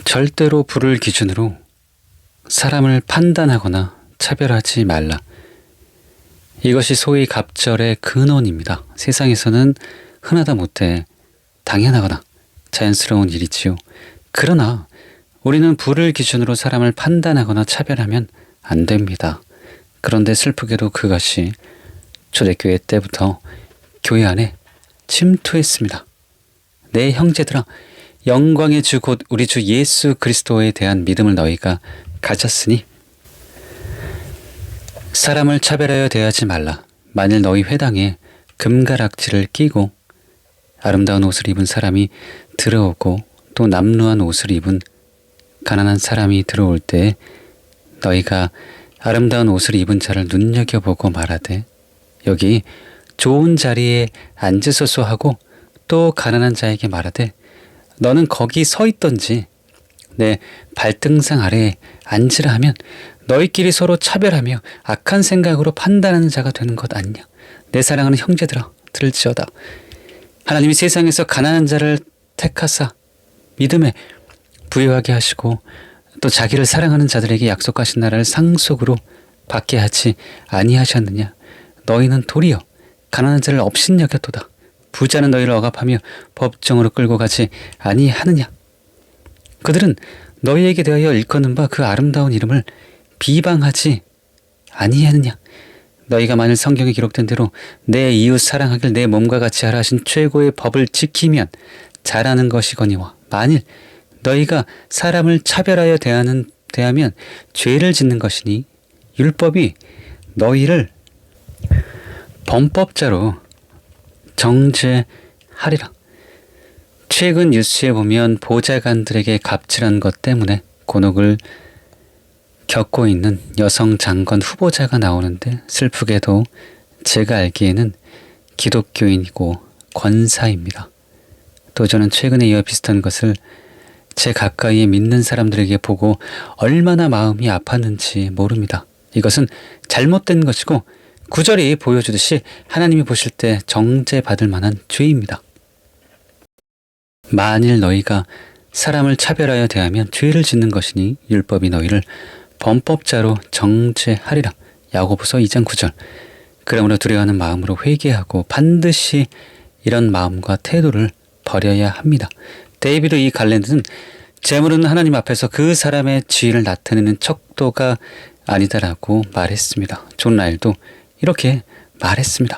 절대로 부를 기준으로 사람을 판단하거나 차별하지 말라. 이것이 소위 갑절의 근원입니다. 세상에서는 흔하다 못해 당연하거나 자연스러운 일이지요. 그러나 우리는 부를 기준으로 사람을 판단하거나 차별하면 안 됩니다. 그런데 슬프게도 그것이 초대교회 때부터 교회 안에 침투했습니다. 내 형제들아, 영광의 주 곧 우리 주 예수 그리스도에 대한 믿음을 너희가 가졌으니 사람을 차별하여 대하지 말라. 만일 너희 회당에 금가락지를 끼고 아름다운 옷을 입은 사람이 들어오고 또 남루한 옷을 입은 가난한 사람이 들어올 때 너희가 아름다운 옷을 입은 자를 눈여겨보고 말하되 여기 좋은 자리에 앉으소서 하고 또 가난한 자에게 말하되 너는 거기 서 있던지 내 발등상 아래에 앉으라 하면 너희끼리 서로 차별하며 악한 생각으로 판단하는 자가 되는 것 아니냐. 내 사랑하는 형제들아, 들을지어다. 하나님이 세상에서 가난한 자를 택하사 믿음에 부유하게 하시고 또 자기를 사랑하는 자들에게 약속하신 나라를 상속으로 받게 하지 아니하셨느냐. 너희는 도리어 가난한 자를 업신여겼도다. 부자는 너희를 억압하며 법정으로 끌고 가지 아니하느냐. 그들은 너희에게 대하여 일컫는 바 그 아름다운 이름을 비방하지 아니하느냐. 너희가 만일 성경에 기록된 대로 내 이웃 사랑하길 내 몸과 같이 하라 하신 최고의 법을 지키면 잘하는 것이거니와 만일 너희가 사람을 차별하여 대하면 죄를 짓는 것이니 율법이 너희를 범법자로 정죄하리라. 최근 뉴스에 보면 보좌관들에게 갑질한 것 때문에 곤혹을 겪고 있는 여성 장관 후보자가 나오는데 슬프게도 제가 알기에는 기독교인이고 권사입니다. 또 저는 최근에 이와 비슷한 것을 제 가까이에 믿는 사람들에게 보고 얼마나 마음이 아팠는지 모릅니다. 이것은 잘못된 것이고 구절이 보여주듯이 하나님이 보실 때 정죄받을 만한 죄입니다. 만일 너희가 사람을 차별하여 대하면 죄를 짓는 것이니 율법이 너희를 범법자로 정죄하리라. 야고보서 2장 9절. 그러므로 두려워하는 마음으로 회개하고 반드시 이런 마음과 태도를 버려야 합니다. 데이비드 이 갈랜드는 재물은 하나님 앞에서 그 사람의 지위를 나타내는 척도가 아니다라고 말했습니다. 존 라일도 이렇게 말했습니다.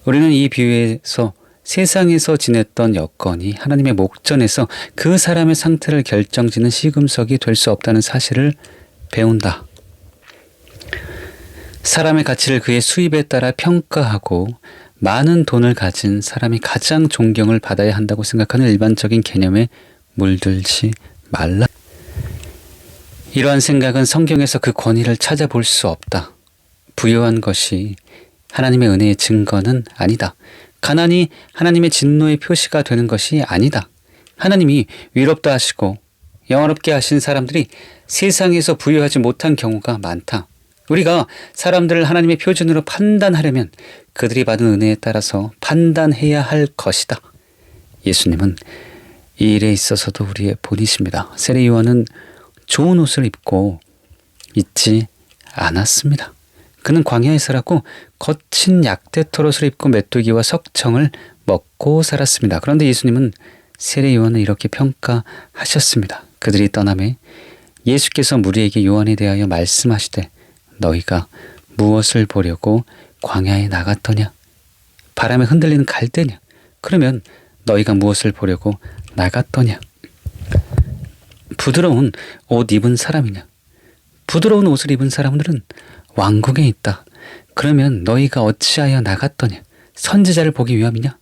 우리는 이 비유에서 세상에서 지냈던 여건이 하나님의 목전에서 그 사람의 상태를 결정짓는 시금석이 될 수 없다는 사실을 배운다. 사람의 가치를 그의 수입에 따라 평가하고 많은 돈을 가진 사람이 가장 존경을 받아야 한다고 생각하는 일반적인 개념에 물들지 말라. 이러한 생각은 성경에서 그 권위를 찾아볼 수 없다. 부유한 것이 하나님의 은혜의 증거는 아니다. 가난이 하나님의 진노의 표시가 되는 것이 아니다. 하나님이 위롭다 하시고 영화롭게 하신 사람들이 세상에서 부유하지 못한 경우가 많다. 우리가 사람들을 하나님의 표준으로 판단하려면 그들이 받은 은혜에 따라서 판단해야 할 것이다. 예수님은 이 일에 있어서도 우리의 본이십니다. 세례 요한은 좋은 옷을 입고 있지 않았습니다. 그는 광야에 살았고 거친 약대 털옷을 입고 메뚜기와 석청을 먹고 살았습니다. 그런데 예수님은 세례 요한을 이렇게 평가하셨습니다. 그들이 떠나매 예수께서 무리에게 요한에 대하여 말씀하시되 너희가 무엇을 보려고 광야에 나갔더냐? 바람에 흔들리는 갈대냐? 그러면 너희가 무엇을 보려고 나갔더냐? 부드러운 옷 입은 사람이냐? 부드러운 옷을 입은 사람들은 왕궁에 있다. 그러면 너희가 어찌하여 나갔더냐? 선지자를 보기 위함이냐?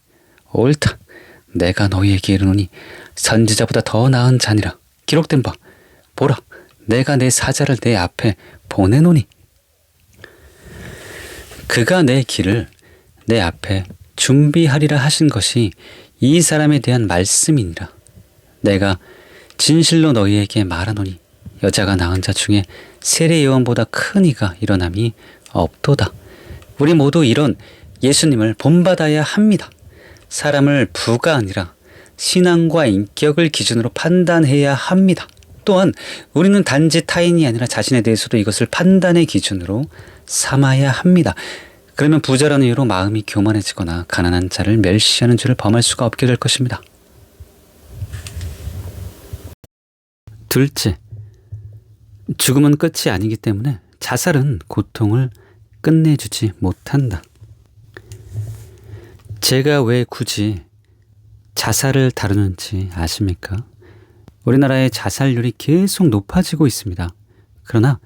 옳다. 내가 너희에게 이르노니 선지자보다 더 나은 자니라. 기록된 바 보라, 내가 내 사자를 내 앞에 보내노니 그가 내 길을 내 앞에 준비하리라 하신 것이 이 사람에 대한 말씀이니라. 내가 진실로 너희에게 말하노니 여자가 낳은 자 중에 세례 요한보다 큰 이가 일어남이 없도다. 우리 모두 이런 예수님을 본받아야 합니다. 사람을 부가 아니라 신앙과 인격을 기준으로 판단해야 합니다. 또한 우리는 단지 타인이 아니라 자신에 대해서도 이것을 판단의 기준으로 삼아야 합니다. 그러면 부자라는 이유로 마음이 교만해지거나 가난한 자를 멸시하는 죄를 범할 수가 없게 될 것입니다. 둘째, 죽음은 끝이 아니기 때문에 자살은 고통을 끝내주지 못한다. 제가 왜 굳이 자살을 다루는지 아십니까? 우리나라의 자살률이 계속 높아지고 있습니다. 그러나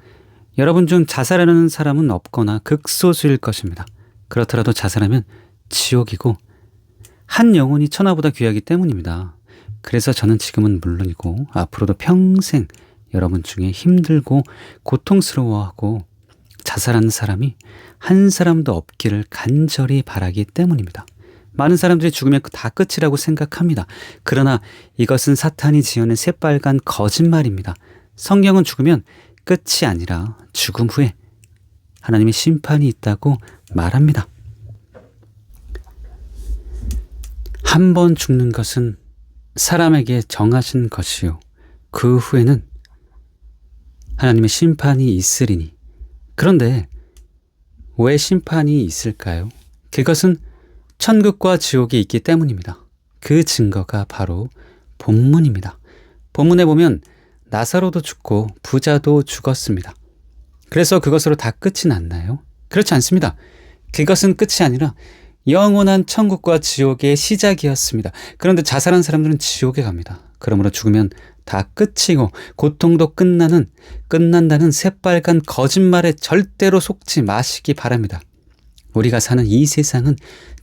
여러분 중 자살하는 사람은 없거나 극소수일 것입니다. 그렇더라도 자살하면 지옥이고 한 영혼이 천하보다 귀하기 때문입니다. 그래서 저는 지금은 물론이고 앞으로도 평생 여러분 중에 힘들고 고통스러워하고 자살하는 사람이 한 사람도 없기를 간절히 바라기 때문입니다. 많은 사람들이 죽으면 다 끝이라고 생각합니다. 그러나 이것은 사탄이 지어낸 새빨간 거짓말입니다. 성경은 죽으면 끝이 아니라 죽음 후에 하나님의 심판이 있다고 말합니다. 한 번 죽는 것은 사람에게 정하신 것이요 그 후에는 하나님의 심판이 있으리니. 그런데 왜 심판이 있을까요? 그것은 천국과 지옥이 있기 때문입니다. 그 증거가 바로 본문입니다. 본문에 보면 나사로도 죽고 부자도 죽었습니다. 그래서 그것으로 다 끝이 났나요? 그렇지 않습니다. 그것은 끝이 아니라 영원한 천국과 지옥의 시작이었습니다. 그런데 자살한 사람들은 지옥에 갑니다. 그러므로 죽으면 다 끝이고 고통도 끝난다는 새빨간 거짓말에 절대로 속지 마시기 바랍니다. 우리가 사는 이 세상은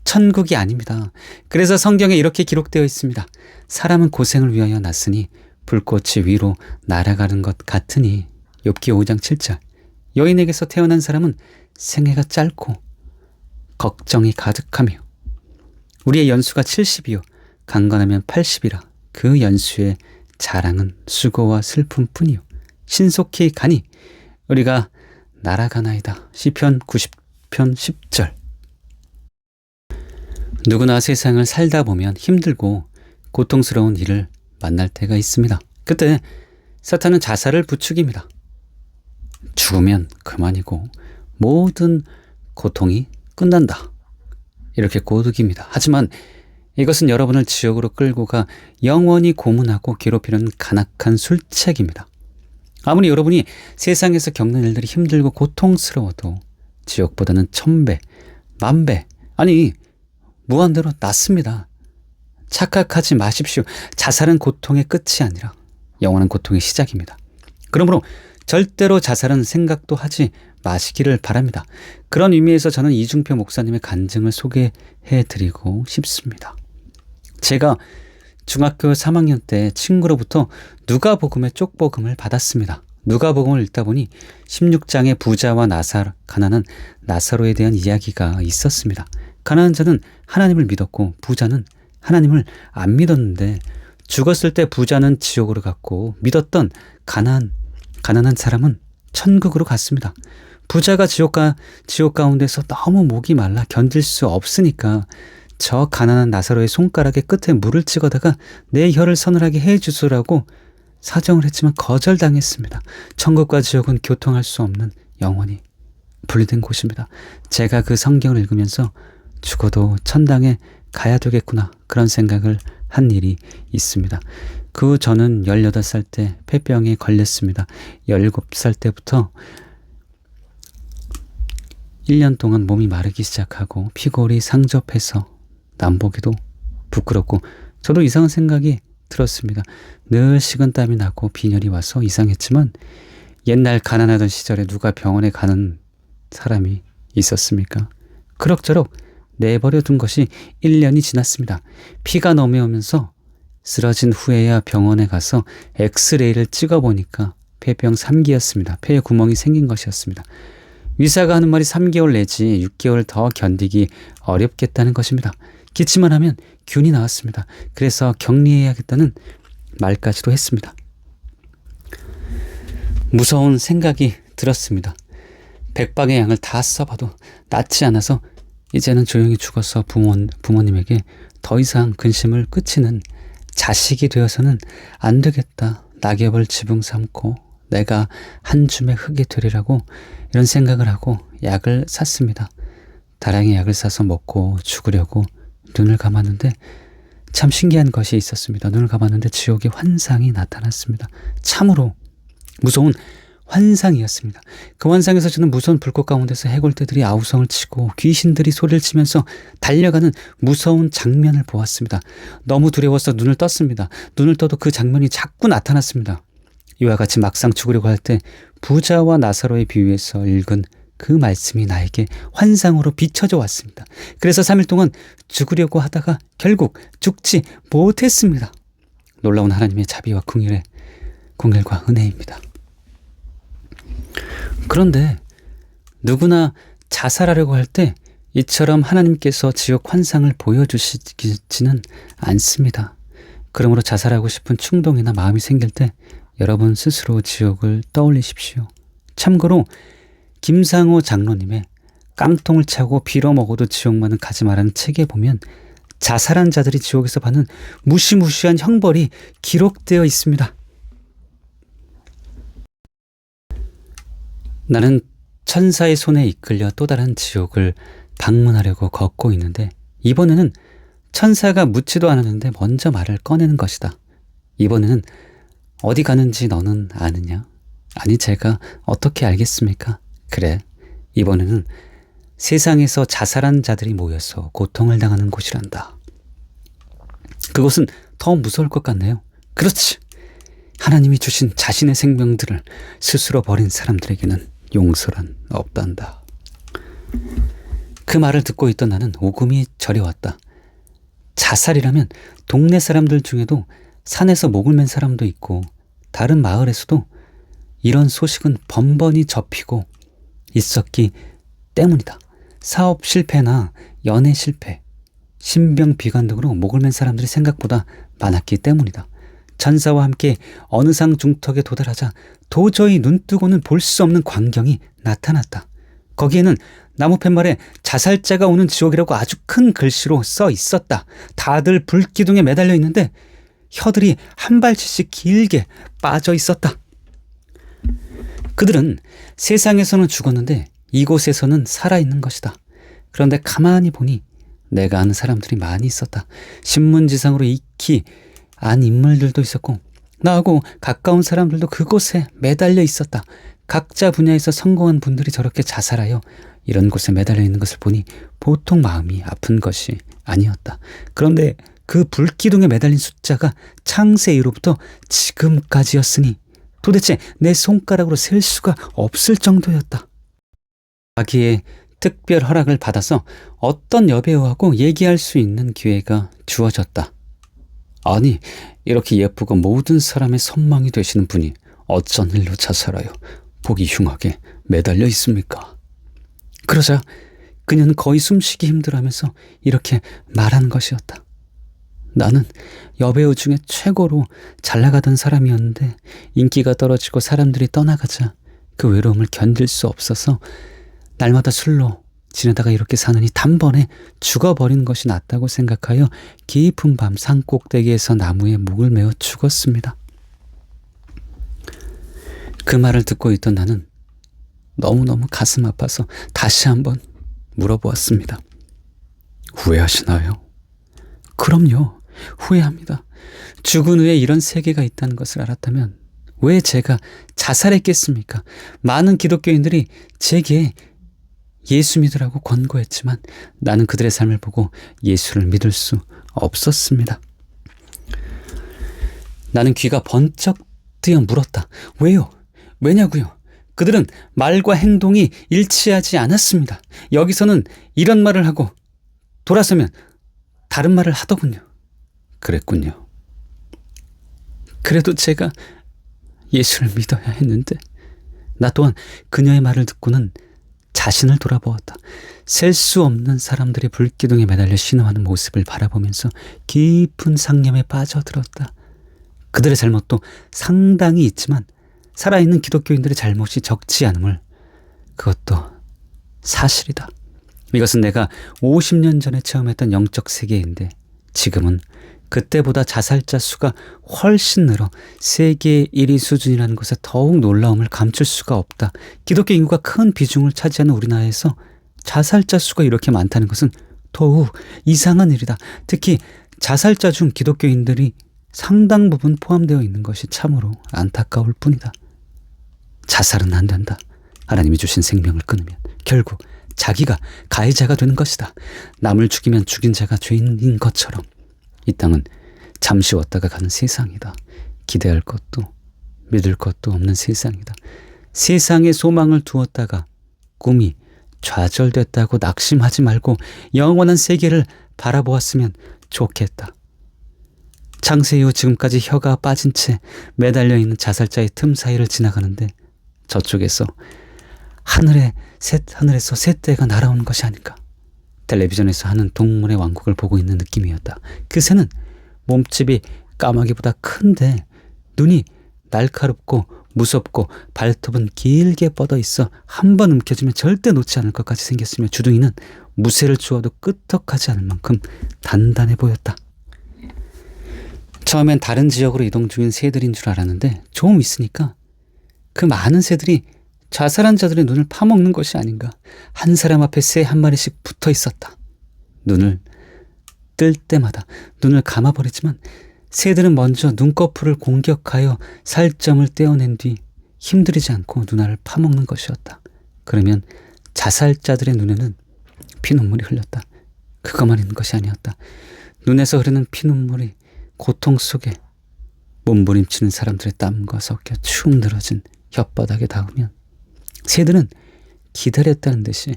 천국이 아닙니다. 그래서 성경에 이렇게 기록되어 있습니다. 사람은 고생을 위하여 났으니 불꽃이 위로 날아가는 것 같으니. 욥기 5장 7절. 여인에게서 태어난 사람은 생애가 짧고 걱정이 가득하며 우리의 연수가 70이요 강건하면 80이라 그 연수의 자랑은 수고와 슬픔뿐이요 신속히 가니 우리가 날아가나이다. 시편 90편 10절. 누구나 세상을 살다 보면 힘들고 고통스러운 일을 만날 때가 있습니다. 그때 사탄은 자살을 부추깁니다. 죽으면 그만이고 모든 고통이 끝난다. 이렇게 고득입니다. 하지만 이것은 여러분을 지옥으로 끌고 가 영원히 고문하고 괴롭히는 간악한 술책입니다. 아무리 여러분이 세상에서 겪는 일들이 힘들고 고통스러워도 지옥보다는 1000배, 10,000배, 아니 무한대로 낫습니다. 착각하지 마십시오. 자살은 고통의 끝이 아니라 영원한 고통의 시작입니다. 그러므로 절대로 자살은 생각도 하지 마시기를 바랍니다. 그런 의미에서 저는 이중표 목사님의 간증을 소개해드리고 싶습니다. 제가 중학교 3학년 때 친구로부터 누가복음의 쪽복음을 받았습니다. 누가복음을 읽다 보니 16장의 부자와 가난한 나사로에 대한 이야기가 있었습니다. 가난한 자는 하나님을 믿었고 부자는 하나님을 안 믿었는데 죽었을 때 부자는 지옥으로 갔고 믿었던 가난한 사람은 천국으로 갔습니다. 부자가 지옥 가운데서 너무 목이 말라 견딜 수 없으니까 저 가난한 나사로의 손가락에 끝에 물을 찍어다가 내 혀를 서늘하게 해주소라고 사정을 했지만 거절당했습니다. 천국과 지옥은 교통할 수 없는 영원히 분리된 곳입니다. 제가 그 성경을 읽으면서 죽어도 천당에 가야 되겠구나 그런 생각을 한 일이 있습니다. 그 후 저는 18살 때 폐병에 걸렸습니다. 17살 때부터 1년 동안 몸이 마르기 시작하고 피골이 상접해서 남보기도 부끄럽고 저도 이상한 생각이 들었습니다. 늘 식은땀이 나고 빈혈이 와서 이상했지만 옛날 가난하던 시절에 누가 병원에 가는 사람이 있었습니까? 그럭저럭 내버려 둔 것이 1년이 지났습니다. 피가 넘어오면서 쓰러진 후에야 병원에 가서 엑스레이를 찍어보니까 폐병 3기였습니다. 폐에 구멍이 생긴 것이었습니다. 의사가 하는 말이 3개월 내지 6개월 더 견디기 어렵겠다는 것입니다. 기침만 하면 균이 나왔습니다. 그래서 격리해야겠다는 말까지도 했습니다. 무서운 생각이 들었습니다. 백방의 양을 다 써봐도 낫지 않아서 이제는 조용히 죽어서 부모님에게 더 이상 근심을 끼치는 자식이 되어서는 안 되겠다. 낙엽을 지붕 삼고 내가 한 줌의 흙이 되리라고 이런 생각을 하고 약을 샀습니다. 다량의 약을 사서 먹고 죽으려고 눈을 감았는데 참 신기한 것이 있었습니다. 눈을 감았는데 지옥의 환상이 나타났습니다. 참으로 무서운 환상이었습니다. 그 환상에서 저는 무서운 불꽃 가운데서 해골들이 아우성을 치고 귀신들이 소리를 치면서 달려가는 무서운 장면을 보았습니다. 너무 두려워서 눈을 떴습니다. 눈을 떠도 그 장면이 자꾸 나타났습니다. 이와 같이 막상 죽으려고 할 때 부자와 나사로의 비유에서 읽은 그 말씀이 나에게 환상으로 비춰져 왔습니다. 그래서 3일 동안 죽으려고 하다가 결국 죽지 못했습니다. 놀라운 하나님의 자비와 긍휼과 은혜입니다. 그런데 누구나 자살하려고 할 때 이처럼 하나님께서 지옥 환상을 보여주시지는 않습니다. 그러므로 자살하고 싶은 충동이나 마음이 생길 때 여러분 스스로 지옥을 떠올리십시오. 참고로 김상호 장로님의 깡통을 차고 빌어먹어도 지옥만은 가지 말라는 책에 보면 자살한 자들이 지옥에서 받는 무시무시한 형벌이 기록되어 있습니다. 나는 천사의 손에 이끌려 또 다른 지옥을 방문하려고 걷고 있는데 이번에는 천사가 묻지도 않았는데 먼저 말을 꺼내는 것이다. 이번에는 어디 가는지 너는 아느냐? 아니 제가 어떻게 알겠습니까? 그래, 이번에는 세상에서 자살한 자들이 모여서 고통을 당하는 곳이란다. 그곳은 더 무서울 것 같네요. 그렇지. 하나님이 주신 자신의 생명들을 스스로 버린 사람들에게는 용서란 없단다. 그 말을 듣고 있던 나는 오금이 저려왔다. 자살이라면 동네 사람들 중에도 산에서 목을 맨 사람도 있고 다른 마을에서도 이런 소식은 번번이 접히고 있었기 때문이다. 사업 실패나 연애 실패, 신병 비관 등으로 목을 맨 사람들이 생각보다 많았기 때문이다. 천사와 함께 어느 상 중턱에 도달하자 도저히 눈뜨고는 볼 수 없는 광경이 나타났다. 거기에는 나무 팻말에 자살자가 오는 지옥이라고 아주 큰 글씨로 써 있었다. 다들 불기둥에 매달려 있는데 혀들이 한 발치씩 길게 빠져 있었다. 그들은 세상에서는 죽었는데 이곳에서는 살아있는 것이다. 그런데 가만히 보니 내가 아는 사람들이 많이 있었다. 신문지상으로 익히 안 인물들도 있었고 나하고 가까운 사람들도 그곳에 매달려 있었다. 각자 분야에서 성공한 분들이 저렇게 자살하여 이런 곳에 매달려 있는 것을 보니 보통 마음이 아픈 것이 아니었다. 그런데 그 불기둥에 매달린 숫자가 창세 이후로부터 지금까지였으니 도대체 내 손가락으로 셀 수가 없을 정도였다. 자기의 특별 허락을 받아서 어떤 여배우하고 얘기할 수 있는 기회가 주어졌다. 아니, 이렇게 예쁘고 모든 사람의 선망이 되시는 분이 어쩐 일로 자살하여 보기 흉하게 매달려 있습니까? 그러자 그녀는 거의 숨쉬기 힘들어하면서 이렇게 말한 것이었다. 나는 여배우 중에 최고로 잘 나가던 사람이었는데 인기가 떨어지고 사람들이 떠나가자 그 외로움을 견딜 수 없어서 날마다 술로 지내다가 이렇게 사느니 단번에 죽어버리는 것이 낫다고 생각하여 깊은 밤 산꼭대기에서 나무에 목을 메어 죽었습니다. 그 말을 듣고 있던 나는 너무너무 가슴 아파서 다시 한번 물어보았습니다. 후회하시나요? 그럼요. 후회합니다. 죽은 후에 이런 세계가 있다는 것을 알았다면 왜 제가 자살했겠습니까? 많은 기독교인들이 제게 예수 믿으라고 권고했지만 나는 그들의 삶을 보고 예수를 믿을 수 없었습니다. 나는 귀가 번쩍 뜨여 물었다. 왜요? 왜냐고요? 그들은 말과 행동이 일치하지 않았습니다. 여기서는 이런 말을 하고 돌아서면 다른 말을 하더군요. 그랬군요. 그래도 제가 예수를 믿어야 했는데 나 또한 그녀의 말을 듣고는 자신을 돌아보았다. 셀 수 없는 사람들이 불기둥에 매달려 신음하는 모습을 바라보면서 깊은 상념에 빠져들었다. 그들의 잘못도 상당히 있지만 살아있는 기독교인들의 잘못이 적지 않음을, 그것도 사실이다. 이것은 내가 50년 전에 체험했던 영적 세계인데 지금은 그때보다 자살자 수가 훨씬 늘어 세계 1위 수준이라는 것에 더욱 놀라움을 감출 수가 없다. 기독교 인구가 큰 비중을 차지하는 우리나라에서 자살자 수가 이렇게 많다는 것은 더욱 이상한 일이다. 특히 자살자 중 기독교인들이 상당 부분 포함되어 있는 것이 참으로 안타까울 뿐이다. 자살은 안 된다. 하나님이 주신 생명을 끊으면 결국 자기가 가해자가 되는 것이다. 남을 죽이면 죽인 자가 죄인인 것처럼 이 땅은 잠시 왔다가 가는 세상이다. 기대할 것도 믿을 것도 없는 세상이다. 세상에 소망을 두었다가 꿈이 좌절됐다고 낙심하지 말고 영원한 세계를 바라보았으면 좋겠다. 창세 이후 지금까지 혀가 빠진 채 매달려 있는 자살자의 틈 사이를 지나가는데 저쪽에서 하늘에서 새떼가 날아오는 것이 아닌가. 텔레비전에서 하는 동물의 왕국을 보고 있는 느낌이었다. 그 새는 몸집이 까마귀보다 큰데 눈이 날카롭고 무섭고 발톱은 길게 뻗어 있어 한 번 움켜쥐면 절대 놓지 않을 것까지 생겼으며 주둥이는 무쇠를 주워도 끄떡하지 않을 만큼 단단해 보였다. 처음엔 다른 지역으로 이동 중인 새들인 줄 알았는데 조금 있으니까 그 많은 새들이 자살한 자들의 눈을 파먹는 것이 아닌가. 한 사람 앞에 새 한 마리씩 붙어 있었다. 눈을 뜰 때마다 눈을 감아버리지만 새들은 먼저 눈꺼풀을 공격하여 살점을 떼어낸 뒤 힘들이지 않고 눈알을 파먹는 것이었다. 그러면 자살자들의 눈에는 피눈물이 흘렀다. 그것만 있는 것이 아니었다. 눈에서 흐르는 피눈물이 고통 속에 몸부림치는 사람들의 땀과 섞여 축 늘어진 혓바닥에 닿으면 새들은 기다렸다는 듯이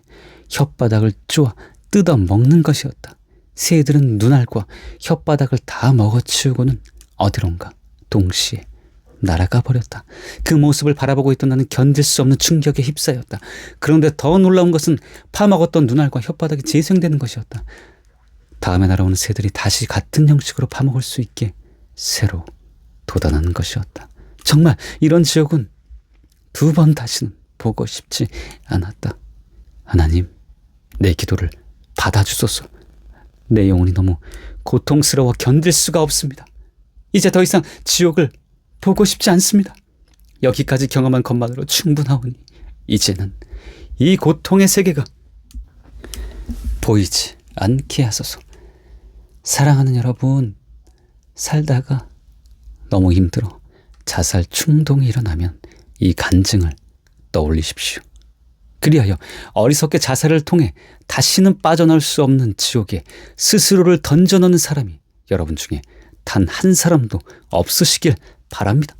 혓바닥을 쪼아 뜯어 먹는 것이었다. 새들은 눈알과 혓바닥을 다 먹어치우고는 어디론가 동시에 날아가 버렸다. 그 모습을 바라보고 있던 나는 견딜 수 없는 충격에 휩싸였다. 그런데 더 놀라운 것은 파먹었던 눈알과 혓바닥이 재생되는 것이었다. 다음에 날아오는 새들이 다시 같은 형식으로 파먹을 수 있게 새로 돋아나는 것이었다. 정말 이런 지옥은 두 번 다시는 보고 싶지 않았다. 하나님, 내 기도를 받아주소서. 내 영혼이 너무 고통스러워 견딜 수가 없습니다. 이제 더 이상 지옥을 보고 싶지 않습니다. 여기까지 경험한 것만으로 충분하오니 이제는 이 고통의 세계가 보이지 않게 하소서. 사랑하는 여러분, 살다가 너무 힘들어 자살 충동이 일어나면 이 간증을 떠올리십시오. 그리하여 어리석게 자살을 통해 다시는 빠져나올 수 없는 지옥에 스스로를 던져넣는 사람이 여러분 중에 단 한 사람도 없으시길 바랍니다.